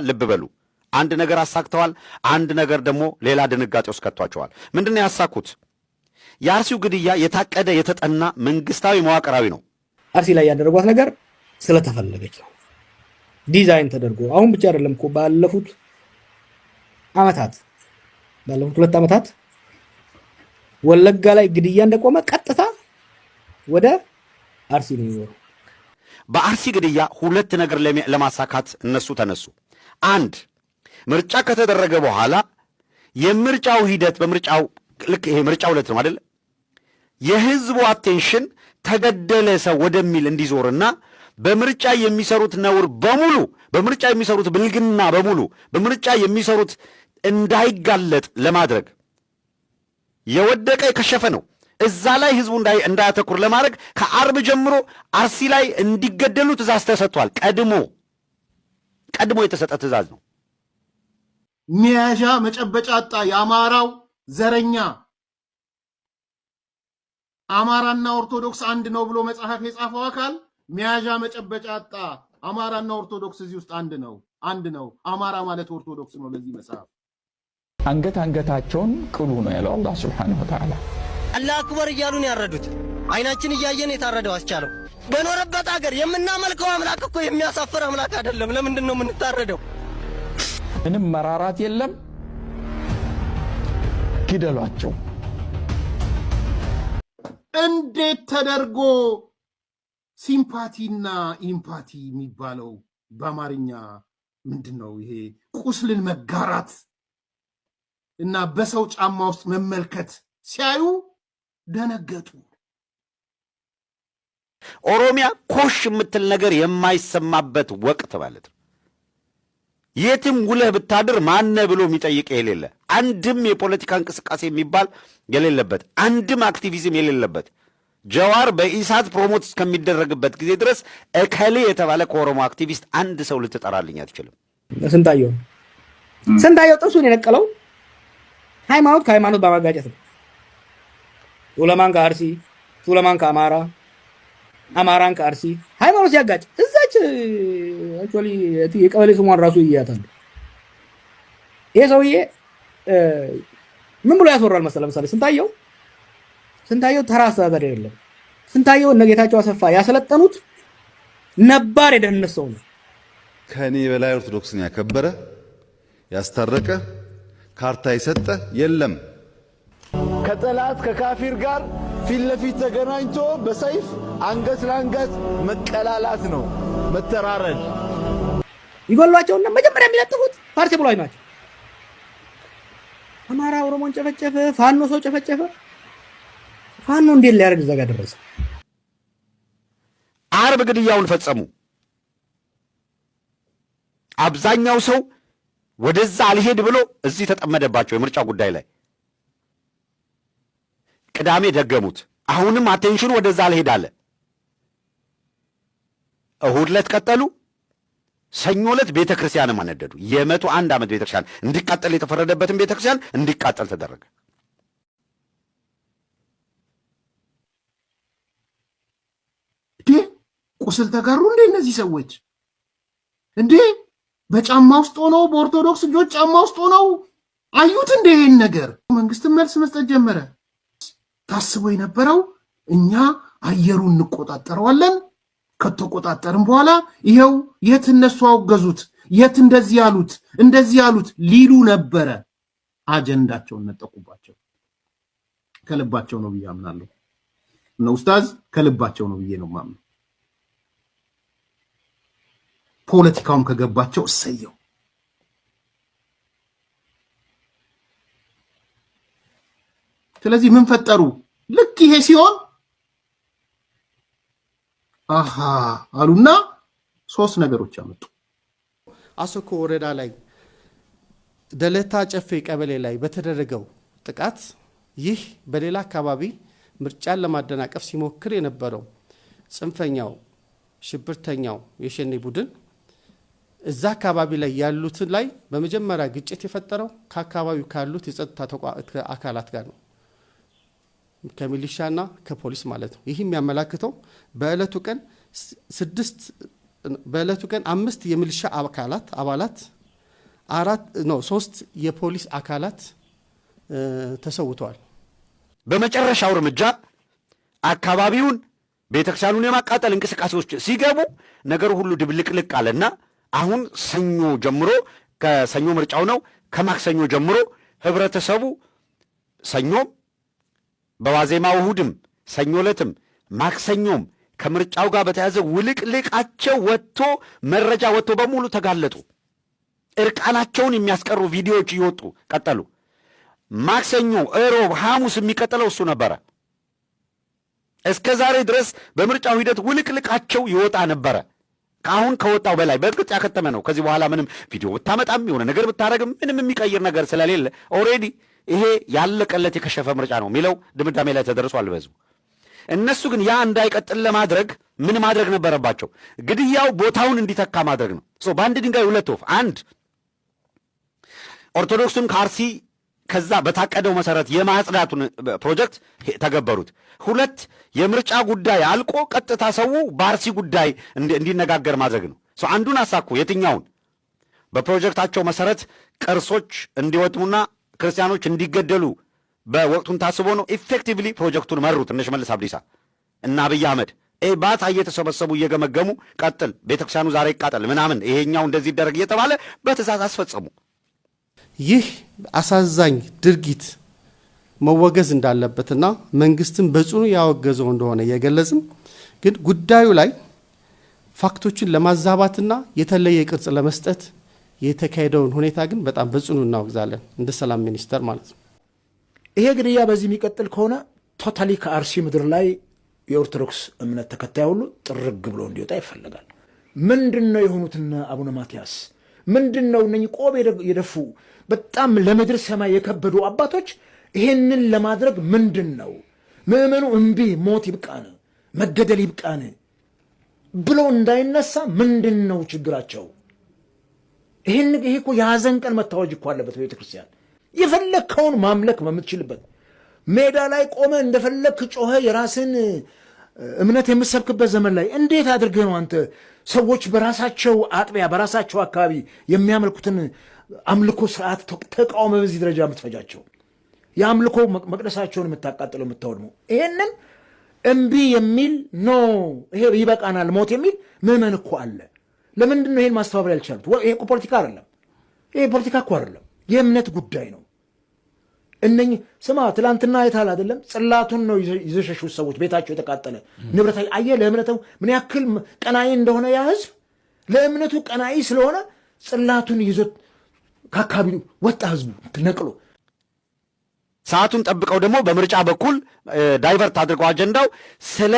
ልብ በሉ አንድ ነገር አሳክተዋል አንድ ነገር ደግሞ ሌላ ድንጋጤ ውስጥ ከተዋቸዋል ምንድነው ያሳኩት የአርሲው ግድያ የታቀደ የተጠና መንግስታዊ መዋቅራዊ ነው አርሲ ላይ ያደረጓት ነገር ስለተፈለገች ነው ዲዛይን ተደርጎ አሁን ብቻ አይደለም እኮ ባለፉት ሁለት አመታት ወለጋ ላይ ግድያ እንደቆመ ቀጥታ ወደ አርሲ ነው ይወሩ በአርሲ ግድያ ሁለት ነገር ለማሳካት እነሱ ተነሱ አንድ ምርጫ ከተደረገ በኋላ የምርጫው ሂደት በምርጫው ልክ ይሄ ምርጫው ዕለት ነው አይደል የህዝቡ አቴንሽን ተገደለ ሰው ወደሚል እንዲዞርና በምርጫ የሚሰሩት ነውር በሙሉ በምርጫ የሚሰሩት ብልግና በሙሉ በምርጫ የሚሰሩት እንዳይጋለጥ ለማድረግ የወደቀ የከሸፈ ነው እዛ ላይ ህዝቡ እንዳያተኩር ለማድረግ ከአርብ ጀምሮ አርሲ ላይ እንዲገደሉ ትእዛዝ ተሰጥቷል ቀድሞ የተሰጠ ትእዛዝ ነው ሚያዣ መጨበጫ አጣ የአማራው ዘረኛ አማራና ኦርቶዶክስ አንድ ነው ብሎ መጽሐፍ የጻፈው አካል ሚያዣ መጨበጫ አጣ አማራና ኦርቶዶክስ እዚህ ውስጥ አንድ ነው አማራ ማለት ኦርቶዶክስ ነው ለዚህ መጽሐፍ አንገታቸውን ቅሉ ነው ያለው አላህ Subhanahu Wa Ta'ala አላህ አክበር እያሉን ያረዱት አይናችን እያየን የታረደው አስቻለው በኖረበት ሀገር የምናመልከው አምላክ እኮ የሚያሳፍር አምላክ አይደለም ለምንድን ነው የምንታረደው ምንም መራራት የለም ግደሏቸው እንዴት ተደርጎ ሲምፓቲና ኢምፓቲ የሚባለው በአማርኛ ምንድነው ይሄ ቁስልን መጋራት እና በሰው ጫማ ውስጥ መመልከት ሲያዩ ደነገጡ ኦሮሚያ ኮሽ የምትል ነገር የማይሰማበት ወቅት ማለት ነው የትም ውለህ ብታድር ማነ ብሎ የሚጠይቅ የሌለ አንድም የፖለቲካ እንቅስቃሴ የሚባል የሌለበት አንድም አክቲቪዝም የሌለበት ጀዋር በኢሳት ፕሮሞት እስከሚደረግበት ጊዜ ድረስ እከሌ የተባለ ከኦሮሞ አክቲቪስት አንድ ሰው ልትጠራልኝ አትችልም ስንታየው ጥርሱን የነቀለው ሃይማኖት ከሃይማኖት በማጋጨት ነው ኡለማን ከአርሲ ኡለማን ከአማራ አማራን ከአርሲ ሃይማኖት ያጋጭ እዛች አክቹአሊ የቀበሌ ስሟን ራሱ ይያታል ይሄ ሰውዬ ምን ብሎ ያስወራል መሰለህ ስንታየው ተራ አስተዳዳሪ አይደለም ስንታየው ነገታቸው አሰፋ ያሰለጠኑት ነባር የደህንነት ሰው ነው ከኔ በላይ ኦርቶዶክስን ያከበረ ያስታረቀ ካርታ ይሰጠ የለም ከጠላት ከካፊር ጋር ፊት ለፊት ተገናኝቶ በሰይፍ አንገት ለአንገት መቀላላት ነው መተራረድ ይጎሏቸውና መጀመሪያ የሚለጥፉት ፓርቲ ብሎ አይናቸው አማራ ኦሮሞን ጨፈጨፈ ፋኖ ሰው ጨፈጨፈ ፋኖ እንዴት ሊያርግ ዘጋ ደረሰ አርብ ግድያውን ፈጸሙ አብዛኛው ሰው ወደዛ አልሄድ ብሎ እዚህ ተጠመደባቸው የምርጫ ጉዳይ ላይ ቅዳሜ ደገሙት አሁንም አቴንሽኑ ወደዛ አልሄድ አለ እሁድ ዕለት ቀጠሉ ሰኞ ዕለት ቤተክርስቲያን ማነደዱ የ101 ዓመት ቤተክርስቲያን እንዲቃጠል የተፈረደበትን ቤተክርስቲያን እንዲቃጠል ተደረገ ቁስል ተጋሩ እንዴ እነዚህ ሰዎች እንዴ በጫማ ውስጥ ሆነው በኦርቶዶክስ ልጆች ጫማ ውስጥ ሆነው አዩት እንዴ ይሄን ነገር መንግስትም መልስ መስጠት ጀመረ ታስቦ የነበረው እኛ አየሩን እንቆጣጠረዋለን ከተቆጣጠርን በኋላ ይሄው የት እነሱ አወገዙት የት እንደዚህ ያሉት ሊሉ ነበረ አጀንዳቸውን ነጠቁባቸው ከልባቸው ነው ብያምናለሁ ነው ኡስታዝ ከልባቸው ነው ብዬ ነው ማምነው ፖለቲካውም ከገባቸው እሰየው ስለዚህ ምን ፈጠሩ ልክ ይሄ ሲሆን አሃ አሉና ሶስት ነገሮች አመጡ አሶኮ ወረዳ ላይ ደለታ ጨፌ ቀበሌ ላይ በተደረገው ጥቃት ይህ በሌላ አካባቢ ምርጫን ለማደናቀፍ ሲሞክር የነበረው ጽንፈኛው ሽብርተኛው የሸኔ ቡድን እዛ አካባቢ ላይ ያሉት ላይ በመጀመሪያ ግጭት የፈጠረው ከአካባቢው ካሉት የጸጥታ አካላት ጋር ነው ከሚሊሻና ከፖሊስ ማለት ነው ይህ የሚያመላክተው በእለቱ ቀን 5 የሚሊሻ አባላት ሶስት የፖሊስ አካላት ተሰውተዋል። በመጨረሻው እርምጃ አካባቢውን ቤተክርስቲያኑን የማቃጠል እንቅስቃሴዎች ሲገቡ ነገሩ ሁሉ ድብልቅልቅ አለና አሁን ሰኞ ጀምሮ ከሰኞ ምርጫው ነው። ከማክሰኞ ጀምሮ ህብረተሰቡ ሰኞም በዋዜማው እሑድም ሰኞ ዕለትም ማክሰኞም ከምርጫው ጋር በተያዘ ውልቅልቃቸው ወጥቶ መረጃ ወጥቶ በሙሉ ተጋለጡ። እርቃናቸውን የሚያስቀሩ ቪዲዮዎች እየወጡ ቀጠሉ። ማክሰኞ፣ እሮብ፣ ሐሙስ የሚቀጥለው እሱ ነበረ። እስከ ዛሬ ድረስ በምርጫው ሂደት ውልቅልቃቸው ይወጣ ነበረ። አሁን ከወጣው በላይ በእርግጥ ያከተመ ነው። ከዚህ በኋላ ምንም ቪዲዮ ብታመጣም የሆነ ነገር ብታረግም ምንም የሚቀይር ነገር ስለሌለ ኦልሬዲ ይሄ ያለቀለት የከሸፈ ምርጫ ነው የሚለው ድምዳሜ ላይ ተደርሷል በህዝቡ። እነሱ ግን ያ እንዳይቀጥል ለማድረግ ምን ማድረግ ነበረባቸው? ግድያው ቦታውን እንዲተካ ማድረግ ነው። በአንድ ድንጋይ ሁለት ወፍ፣ አንድ ኦርቶዶክሱን ከአርሲ ከዛ በታቀደው መሰረት የማጽዳቱን ፕሮጀክት ተገበሩት። ሁለት የምርጫ ጉዳይ አልቆ ቀጥታ ሰው በአርሲ ጉዳይ እንዲነጋገር ማድረግ ነው። አንዱን አሳኩ። የትኛውን? በፕሮጀክታቸው መሰረት ቅርሶች እንዲወጥሙና ክርስቲያኖች እንዲገደሉ በወቅቱን ታስቦ ነው። ኢፌክቲቭሊ ፕሮጀክቱን መሩት እነ ሽመልስ አብዲሳ እና አብይ አህመድ ባታ እየተሰበሰቡ እየገመገሙ ቀጥል፣ ቤተክርስቲያኑ ዛሬ ይቃጠል ምናምን፣ ይሄኛው እንደዚህ ይደረግ እየተባለ በትእዛዝ አስፈጸሙ። ይህ አሳዛኝ ድርጊት መወገዝ እንዳለበትና መንግስትን በጽኑ ያወገዘው እንደሆነ የገለጽም፣ ግን ጉዳዩ ላይ ፋክቶችን ለማዛባትና የተለየ ቅርጽ ለመስጠት የተካሄደውን ሁኔታ ግን በጣም በጽኑ እናወግዛለን፣ እንደ ሰላም ሚኒስተር ማለት ነው። ይሄ ግድያ በዚህ የሚቀጥል ከሆነ ቶታሊ ከአርሲ ምድር ላይ የኦርቶዶክስ እምነት ተከታይ ሁሉ ጥርግ ብሎ እንዲወጣ ይፈልጋል። ምንድን ነው የሆኑትና አቡነ ማትያስ ምንድን ነው እነኚህ ቆብ የደፉ በጣም ለምድር ሰማይ የከበዱ አባቶች ይሄንን ለማድረግ ምንድን ነው ምዕመኑ እምቢ ሞት ይብቃን መገደል ይብቃን ብሎ እንዳይነሳ ምንድን ነው ችግራቸው? ይሄ እኮ የሐዘን ቀን መታወጅ እኮ አለበት። በቤተ ክርስቲያን የፈለግከውን ማምለክ በምትችልበት ሜዳ ላይ ቆመ እንደፈለግክ ጮኸ የራስን እምነት የምሰብክበት ዘመን ላይ እንዴት አድርገህ ነው አንተ ሰዎች በራሳቸው አጥቢያ በራሳቸው አካባቢ የሚያመልኩትን አምልኮ ስርዓት ተቃውሞ በዚህ ደረጃ የምትፈጃቸው? የአምልኮ መቅደሳቸውን የምታቃጥለው የምታወድመው? ይሄንን እምቢ የሚል ኖ ይሄ ይበቃናል ሞት የሚል ምዕመን እኮ አለ። ለምንድን ነው ይሄን ማስተባበር ያልቻሉት? ይሄ እኮ ፖለቲካ አይደለም። ይሄ ፖለቲካ እኮ አይደለም፣ የእምነት ጉዳይ ነው። እነኚህ ስማ ትላንትና አይታል አይደለም? ጽላቱን ነው ይዘሸሹት ሰዎች ቤታቸው የተቃጠለ ንብረት። አየህ ለእምነቱ ምን ያክል ቀናኢ እንደሆነ ያ ህዝብ ለእምነቱ ቀናኢ ስለሆነ ጽላቱን ይዞት ከአካባቢ ወጣ ህዝቡ ነቅሎ። ሰዓቱን ጠብቀው ደግሞ በምርጫ በኩል ዳይቨርት አድርገው አጀንዳው ስለ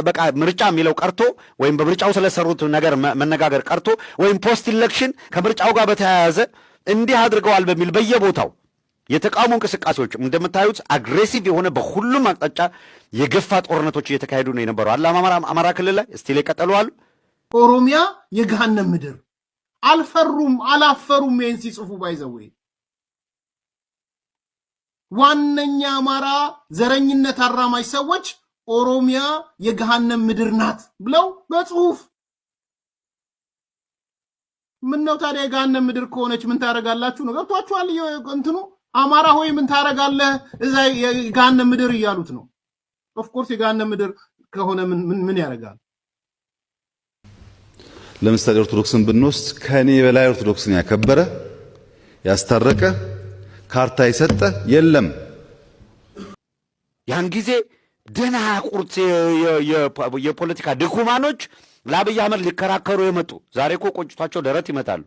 በቃ ምርጫ የሚለው ቀርቶ ወይም በምርጫው ስለሰሩት ነገር መነጋገር ቀርቶ ወይም ፖስት ኢሌክሽን ከምርጫው ጋር በተያያዘ እንዲህ አድርገዋል በሚል በየቦታው የተቃውሞ እንቅስቃሴዎች እንደምታዩት አግሬሲቭ የሆነ በሁሉም አቅጣጫ የገፋ ጦርነቶች እየተካሄዱ ነው የነበረው። አማራ ክልል ላይ ስቲል የቀጠሉ አሉ። ኦሮሚያ የገሃነም ምድር አልፈሩም አላፈሩም። ይህን ሲጽፉ ባይዘዌ ዋነኛ አማራ ዘረኝነት አራማጅ ሰዎች ኦሮሚያ የገሃነም ምድር ናት ብለው በጽሁፍ ምን ነው ታዲያ የገሃነም ምድር ከሆነች ምን ታረጋላችሁ ነው? ገብቷችኋል? እንትኑ አማራ ሆይ ምን ታረጋለህ እዛ የገሃነም ምድር እያሉት ነው። ኦፍ ኮርስ የገሃነም ምድር ከሆነ ምን ያረጋል? ለምሳሌ ኦርቶዶክስን ብንወስድ ከኔ በላይ ኦርቶዶክስን ያከበረ ያስታረቀ ካርታ የሰጠ የለም። ያን ጊዜ ደና ቁርጥ የፖለቲካ ድኩማኖች ለአብይ አህመድ ሊከራከሩ የመጡ ዛሬ እኮ ቆጭቷቸው ደረት ይመታሉ።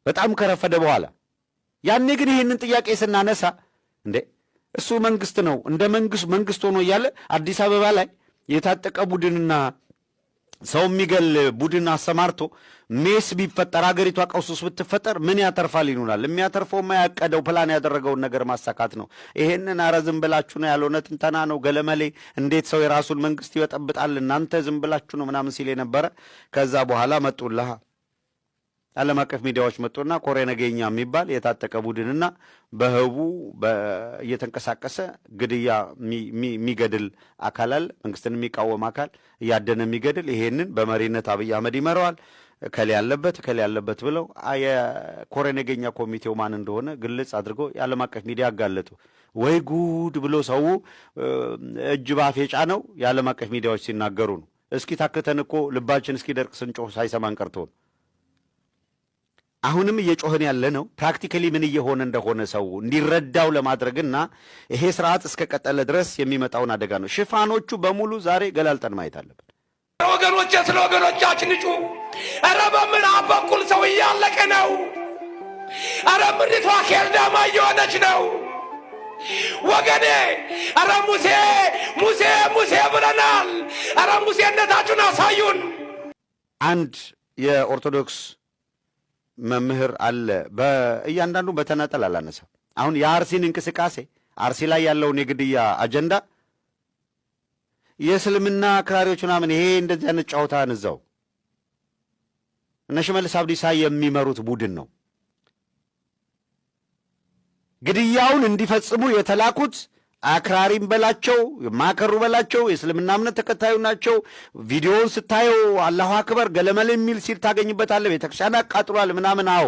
በጣም ከረፈደ በኋላ ያኔ ግን ይህንን ጥያቄ ስናነሳ እንዴ እሱ መንግስት ነው እንደ መንግስት ሆኖ እያለ አዲስ አበባ ላይ የታጠቀ ቡድንና ሰው የሚገል ቡድን አሰማርቶ ሜስ ቢፈጠር አገሪቷ ቀውስ ብትፈጠር ምን ያተርፋል ይሉናል። የሚያተርፈውማ ያቀደው ፕላን ያደረገውን ነገር ማሳካት ነው። ይሄንን አረ ዝም ብላችሁ ነው ያልሆነ ትንተና ነው ገለመሌ። እንዴት ሰው የራሱን መንግስት ይወጠብጣል? እናንተ ዝም ብላችሁ ነው ምናምን ሲል የነበረ። ከዛ በኋላ መጡልሃ ዓለም አቀፍ ሚዲያዎች መጡና ኮሬ ነገኛ የሚባል የታጠቀ ቡድንና በህቡ እየተንቀሳቀሰ ግድያ የሚገድል አካል አለ። መንግስትን የሚቃወም አካል እያደነ የሚገድል ይሄንን በመሪነት አብይ አህመድ ይመራዋል። ከሌ ያለበት ብለው የኮሬ ነገኛ ኮሚቴው ማን እንደሆነ ግልጽ አድርጎ የዓለም አቀፍ ሚዲያ አጋለጡ። ወይ ጉድ ብሎ ሰው እጅ ባፍ የጫነው የዓለም አቀፍ ሚዲያዎች ሲናገሩ ነው። እስኪ ታክተን እኮ ልባችን እስኪ ደርቅ ስንጮህ ሳይሰማን ቀርቶ ነው። አሁንም እየጮህን ያለ ነው ፕራክቲካሊ ምን እየሆነ እንደሆነ ሰው እንዲረዳው ለማድረግና ይሄ ስርዓት እስከቀጠለ ድረስ የሚመጣውን አደጋ ነው። ሽፋኖቹ በሙሉ ዛሬ ገላልጠን ማየት አለብን። ወገኖቼ ስለ ወገኖቻችን ጩ። ኧረ በምዕራብ በኩል ሰው እያለቀ ነው። ኧረ ምድሪቷ ኬልዳማ እየሆነች ነው ወገኔ። ኧረ ሙሴ ሙሴ ሙሴ ብለናል። ኧረ ሙሴነታችሁን አሳዩን። አንድ የኦርቶዶክስ መምህር አለ። በእያንዳንዱ በተናጠል አላነሳም። አሁን የአርሲን እንቅስቃሴ አርሲ ላይ ያለውን የግድያ አጀንዳ የእስልምና አክራሪዎች ምናምን ይሄ እንደዚህ አይነት ጨዋታ እንዛው እነ ሽመልስ አብዲሳ የሚመሩት ቡድን ነው። ግድያውን እንዲፈጽሙ የተላኩት አክራሪም በላቸው ማከሩ በላቸው የእስልምና እምነት ተከታዩ ናቸው። ቪዲዮውን ስታየው አላሁ አክበር ገለመል የሚል ሲል ታገኝበታለህ። ቤተክርስቲያን አቃጥሏል ምናምን። አዎ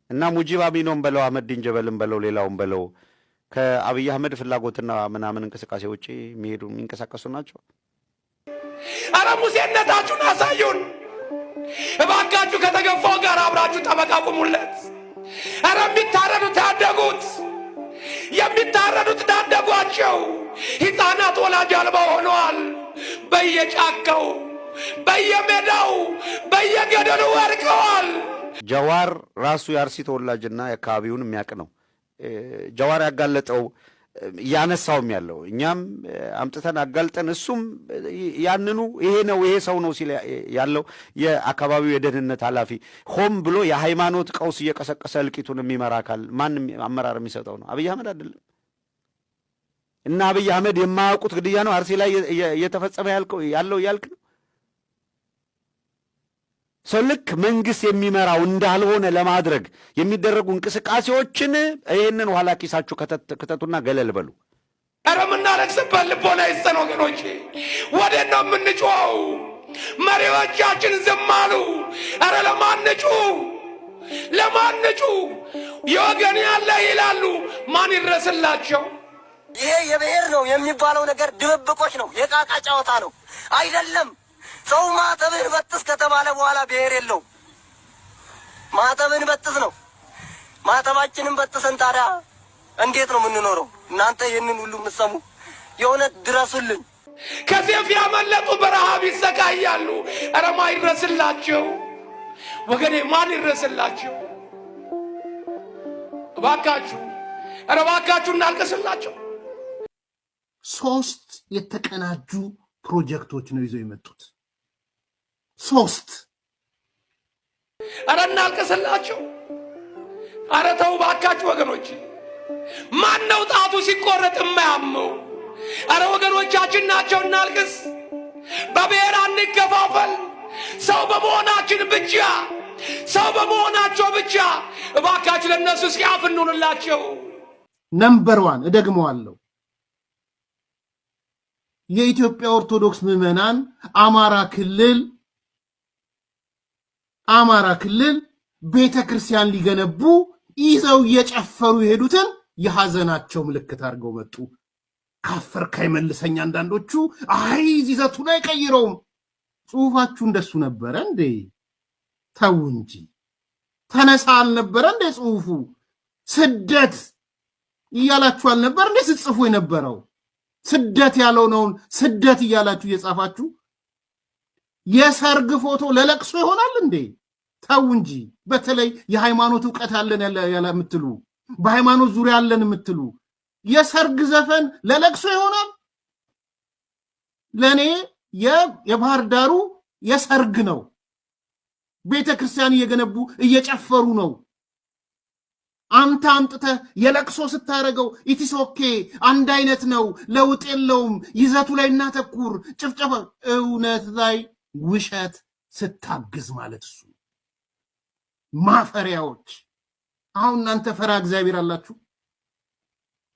እና ሙጂብ አሚኖም በለው አህመድ ዲንጀበልም በለው ሌላውም በለው ከአብይ አህመድ ፍላጎትና ምናምን እንቅስቃሴ ውጪ የሚንቀሳቀሱ ናቸው። ኧረ ሙሴነታችሁን አሳዩን እባካችሁ። ከተገፋው ጋር አብራችሁ ጠበቃ ቁሙለት። ኧረ የሚታረዱት ዳደጓቸው። ሕፃናት ወላጅ አልባ ሆነዋል። በየጫካው በየሜዳው በየገደሉ ወድቀዋል። ጀዋር ራሱ የአርሲ ተወላጅና የአካባቢውን የሚያውቅ ነው። ጀዋር ያጋለጠው ያነሳውም ያለው እኛም አምጥተን አጋልጠን እሱም ያንኑ ይሄ ነው ይሄ ሰው ነው ሲል ያለው የአካባቢው የደህንነት ኃላፊ ሆም ብሎ የሃይማኖት ቀውስ እየቀሰቀሰ እልቂቱን የሚመራ አካል ማንም አመራር የሚሰጠው ነው አብይ አህመድ አይደለም። እና አብይ አህመድ የማያውቁት ግድያ ነው አርሲ ላይ እየተፈጸመ ያለው እያልክ ነው። ሰው ልክ መንግስት የሚመራው እንዳልሆነ ለማድረግ የሚደረጉ እንቅስቃሴዎችን ይህንን ኋላ ኪሳችሁ ከተቱና ገለል በሉ። ኧረ የምናለቅስበት ልቦና ይስጠን ወገኖቼ። ወዴት ነው የምንጮኸው? መሪዎቻችን ዝም አሉ። ኧረ ለማን ንጩ? የወገን ያለ ይላሉ። ማን ይድረስላቸው? ይሄ የብሔር ነው የሚባለው ነገር ድብብቆች ነው፣ የቃቃ ጨዋታ ነው አይደለም። ሰው ማተብን በጥስ ከተባለ በኋላ ብሔር የለው። ማተብን በጥስ ነው። ማተባችንን በጥሰን ታዲያ እንዴት ነው የምንኖረው? እናንተ ይህንን ሁሉ የምትሰሙ የእውነት ድረሱልን። ከሴፍ ያመለጡ በረሃብ ይሰቃያሉ። ኧረ ማን ይድረስላቸው ወገኔ? ማን ይድረስላቸው? እባካችሁ፣ ኧረ እባካችሁ እናልቅስላቸው። 3 የተቀናጁ ፕሮጀክቶች ነው ይዘው የመጡት 3። ኧረ እናልቅስላቸው። ኧረ ተው እባካችሁ ወገኖች። ማን ነው ጣቱ ሲቆረጥ የማያመው? ኧረ ወገኖቻችን ናቸው። እናልቅስ። በብሔር አንከፋፈል። ሰው በመሆናቸው ብቻ እባካችሁ ለነሱ ሲያፍ እንሁንላቸው። ነምበር 1 እደግመዋለሁ። የኢትዮጵያ ኦርቶዶክስ ምዕመናን አማራ ክልል ቤተ ክርስቲያን ሊገነቡ ይዘው እየጨፈሩ የሄዱትን የሐዘናቸው ምልክት አድርገው መጡ። ካፈርካይ መልሰኛ። አንዳንዶቹ አይ ይዘቱን አይቀይረውም። ጽሑፋችሁ እንደሱ ነበረ እንዴ? ተው እንጂ ተነሳ አልነበረ እንዴ ጽሑፉ? ስደት እያላችሁ አልነበር እንዴ ስትጽፉ የነበረው? ስደት ያለውን ስደት እያላችሁ እየጻፋችሁ የሰርግ ፎቶ ለለቅሶ ይሆናል እንዴ? ተው እንጂ። በተለይ የሃይማኖት ዕውቀት አለን ያለ የምትሉ በሃይማኖት ዙሪያ አለን የምትሉ የሰርግ ዘፈን ለለቅሶ ይሆናል? ለኔ የባህር ዳሩ የሰርግ ነው። ቤተ ክርስቲያን እየገነቡ እየጨፈሩ ነው። አንተ አምጥተህ የለቅሶ ስታረገው ኢትስ ኦኬ አንድ አይነት ነው፣ ለውጥ የለውም፣ ይዘቱ ላይ እናተኩር፣ ጭፍጨፋ እውነት ላይ ውሸት ስታግዝ ማለት እሱ ማፈሪያዎች። አሁን እናንተ ፈራ እግዚአብሔር አላችሁ።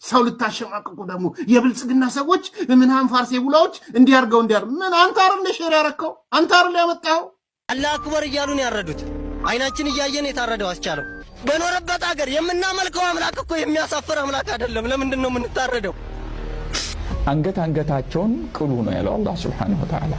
ሰው ልታሸማቅቁ ደግሞ የብልጽግና ሰዎች ምናምን ፋርሴ ቡላዎች እንዲያርገው ምን አንተ አይደል ሼር ያረከው? አንተ አይደል ያመጣው? አላህ አክበር እያሉ ነው ያረዱት። አይናችን እያየን የታረደው አስቻለው። በኖረበት ሀገር የምናመልከው አምላክ እኮ የሚያሳፍር አምላክ አይደለም። ለምንድን ነው የምንታረደው? አንገታቸውን ቅሉ ነው ያለው አላህ ሱብሓነሁ ወተዓላ።